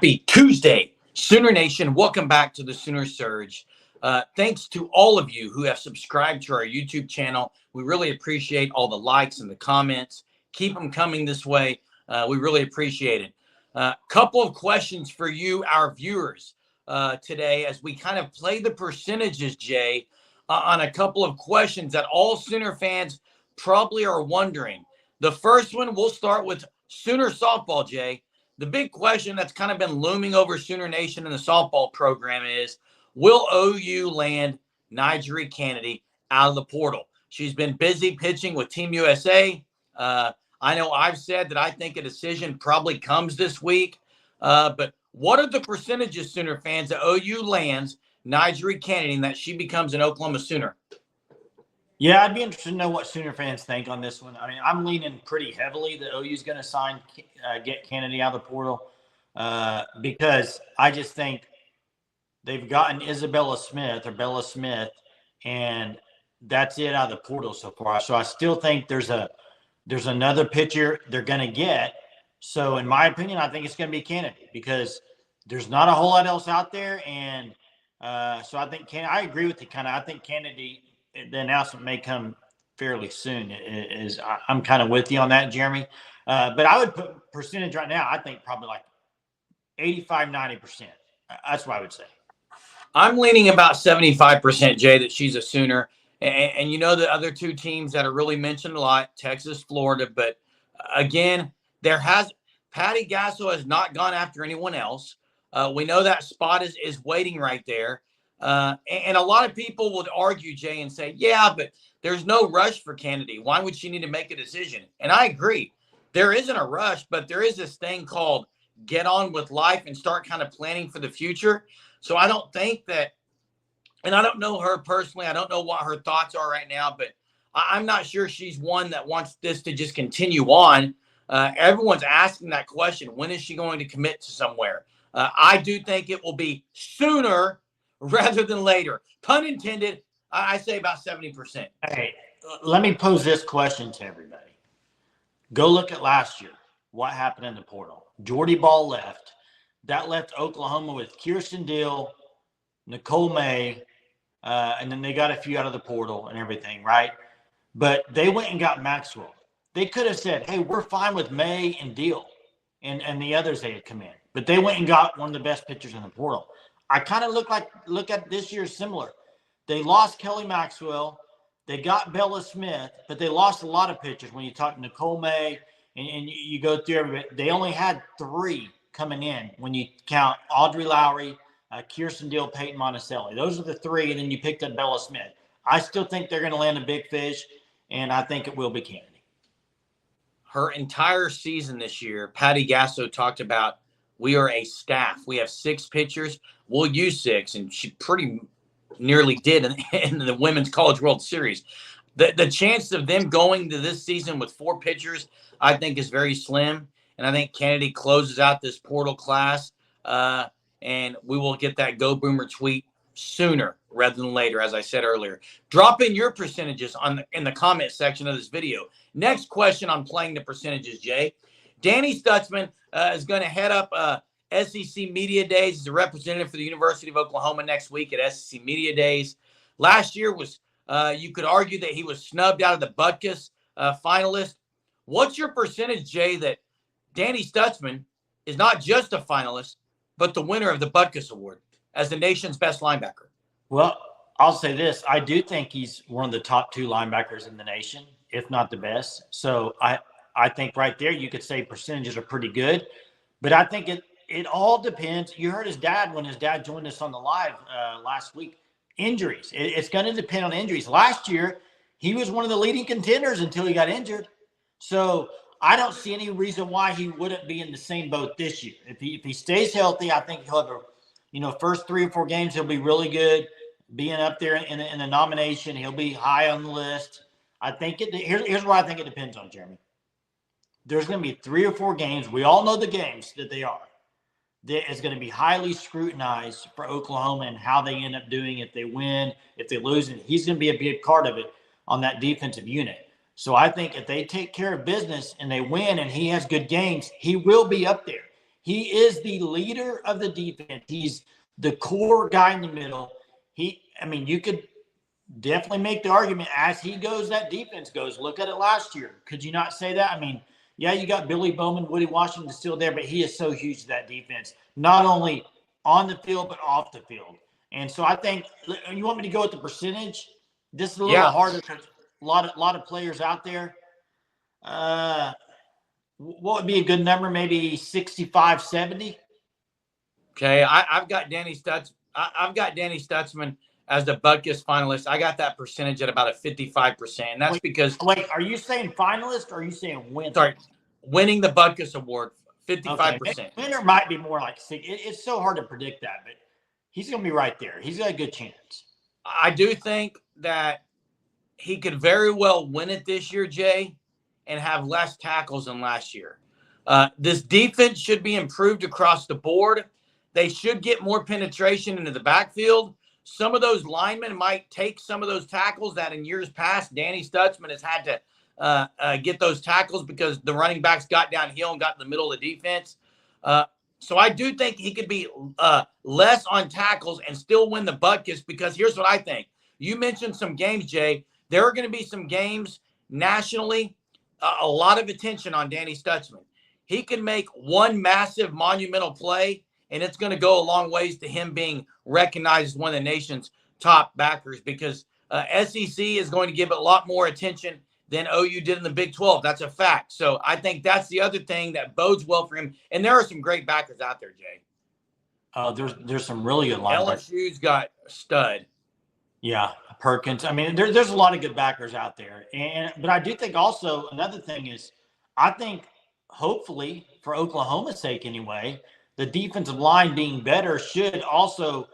Happy Tuesday, Sooner Nation. Welcome back to the Sooner Surge. Thanks to all of you who have subscribed to our YouTube channel. We really appreciate all the likes and the comments. Keep them coming this way. We really appreciate it. Couple of questions for you, our viewers, today as we kind of play the percentages, Jay, on a couple of questions that all Sooner fans probably are wondering. The first one, we'll start with Sooner softball, Jay. The big question that's kind of been looming over Sooner Nation in the softball program is, will OU land Nigeri Canady out of the portal? She's been busy pitching with Team USA. I know I've said that I think a decision probably comes this week. But what are the percentages, Sooner fans, that OU lands Nigeri Canady and that she becomes an Oklahoma Sooner? Yeah, I'd be interested to know what Sooner fans think on this one. I mean, I'm leaning pretty heavily that OU's going to get Canady out of the portal because I just think they've gotten Bella Smith, and that's it out of the portal so far. So I still think there's another pitcher they're going to get. So in my opinion, I think it's going to be Canady because there's not a whole lot else out there, and so I think I agree with you. I think Canady. The announcement may come fairly soon. I'm kind of with you on that, Jeremy. But I would put percentage right now, I think probably like 85, 90%. That's what I would say. I'm leaning about 75%, Jay, that she's a Sooner. And you know the other two teams that are really mentioned a lot, Texas, Florida. But again, Patty Gasso has not gone after anyone else. We know that spot is waiting right there. And a lot of people would argue, Jay, and say, yeah, but there's no rush for Canady. Why would she need to make a decision? And I agree. There isn't a rush, but there is this thing called get on with life and start kind of planning for the future. So I don't think that, and I don't know her personally. I don't know what her thoughts are right now, but I'm not sure she's one that wants this to just continue on. Everyone's asking that question. When is she going to commit to somewhere? I do think it will be sooner rather than later. Pun intended, I say about 70%. Hey, let me pose this question to everybody. Go look at last year. What happened in the portal? Jordy Ball left. That left Oklahoma with Kirsten Deal, Nicole May, and then they got a few out of the portal and everything, right? But they went and got Maxwell. They could have said, hey, we're fine with May and Deal and the others they had come in. But they went and got one of the best pitchers in the portal. I kind of look at this year similar. They lost Kelly Maxwell. They got Bella Smith, but they lost a lot of pitchers. When you talk Nicole May and you go through everybody, they only had 3 coming in when you count Audrey Lowry, Kirsten Deal, Peyton Monticelli. Those are the 3, and then you picked up Bella Smith. I still think they're going to land a big fish, and I think it will be Canady. Her entire season this year, Patty Gasso talked about, we are a staff. We have 6 pitchers. We'll use 6, and she pretty nearly did in the Women's College World Series. The chance of them going to this season with 4 pitchers, I think, is very slim. And I think Canady closes out this portal class, and we will get that Go Boomer tweet sooner rather than later, as I said earlier. Drop in your percentages in the comment section of this video. Next question on playing the percentages, Jay. Danny Stutzman is going to head up SEC Media Days as a representative for the University of Oklahoma next week at SEC Media Days. Last year was, you could argue that he was snubbed out of the Butkus finalist. What's your percentage, Jay, that Danny Stutzman is not just a finalist, but the winner of the Butkus Award as the nation's best linebacker? Well, I'll say this. I do think he's one of the top 2 linebackers in the nation, if not the best. So I think right there you could say percentages are pretty good. But I think it all depends. You heard his dad when his dad joined us on the live last week. Injuries. It's going to depend on injuries. Last year, he was one of the leading contenders until he got injured. So I don't see any reason why he wouldn't be in the same boat this year. If he stays healthy, I think he'll have first 3 or 4 games, he'll be really good. Being up there in the nomination, he'll be high on the list. I think here's what I think it depends on, Jeremy. There's going to be 3 or 4 games. We all know the games that they are. That is going to be highly scrutinized for Oklahoma and how they end up doing, if they win, if they lose. And he's going to be a big part of it on that defensive unit. So I think if they take care of business and they win and he has good games, he will be up there. He is the leader of the defense. He's the core guy in the middle. You could definitely make the argument as he goes, that defense goes. Look at it last year. Could you not say that? I mean, yeah, you got Billy Bowman, Woody Washington still there, but he is so huge to that defense, not only on the field, but off the field. And so I think, you want me to go with the percentage? This is a little Yeah. harder because a lot of players out there. What would be a good number? Maybe 65, 70? Okay. I've got Danny Stutzman as the Butkus finalist. I got that percentage at about a 55%. And that's because Are you saying finalist or are you saying winner? sorry, winning the Butkus Award, Okay, 55%. winner might be more like 6. It's so hard to predict that, but he's going to be right there. He's got a good chance. I do think that he could very well win it this year, Jay, and have less tackles than last year. This defense should be improved across the board. They should get more penetration into the backfield. Some of those linemen might take some of those tackles that in years past, Danny Stutzman has had to get those tackles because the running backs got downhill and got in the middle of the defense. So I do think he could be less on tackles and still win the Butkus, because here's what I think. You mentioned some games, Jay. There are going to be some games nationally, a lot of attention on Danny Stutzman. He can make one massive monumental play, and it's going to go a long ways to him being recognized as one of the nation's top backers, because SEC is going to give it a lot more attention than OU did in the Big 12. That's a fact. So I think that's the other thing that bodes well for him. And there are some great backers out there, Jay. There's some really good linebackers. LSU's got stud. Yeah, Perkins. I mean, there's a lot of good backers out there. But I do think also another thing is, I think hopefully for Oklahoma's sake anyway, the defensive line being better should also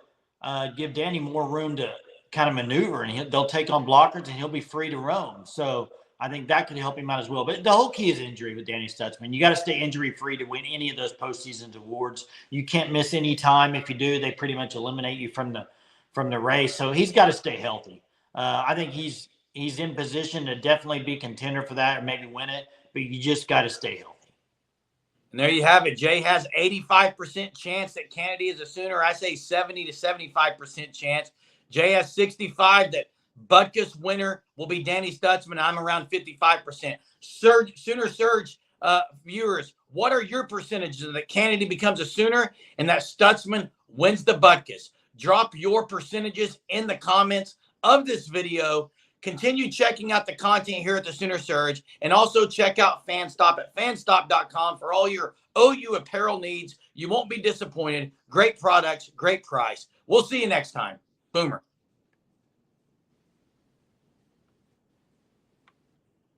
give Danny more room to kind of maneuver, and they'll take on blockers and he'll be free to roam. So I think that could help him out as well. But the whole key is injury with Danny Stutzman. You got to stay injury free to win any of those postseason awards. You can't miss any time. If you do, they pretty much eliminate you from the race. So he's got to stay healthy. I think he's in position to definitely be contender for that or maybe win it, but you just got to stay healthy. And there you have it. Jay has 85% chance that Canady is a Sooner. I say 70 to 75% chance. Jay has 65 that Butkus winner will be Danny Stutzman. I'm around 55%. Sooner Surge viewers, what are your percentages that Canady becomes a Sooner and that Stutzman wins the Butkus? Drop your percentages in the comments of this video. Continue checking out the content here at the Sooner Surge, and also check out FanStop at fanstop.com for all your OU apparel needs. You won't be disappointed. Great products, great price. We'll see you next time. Boomer.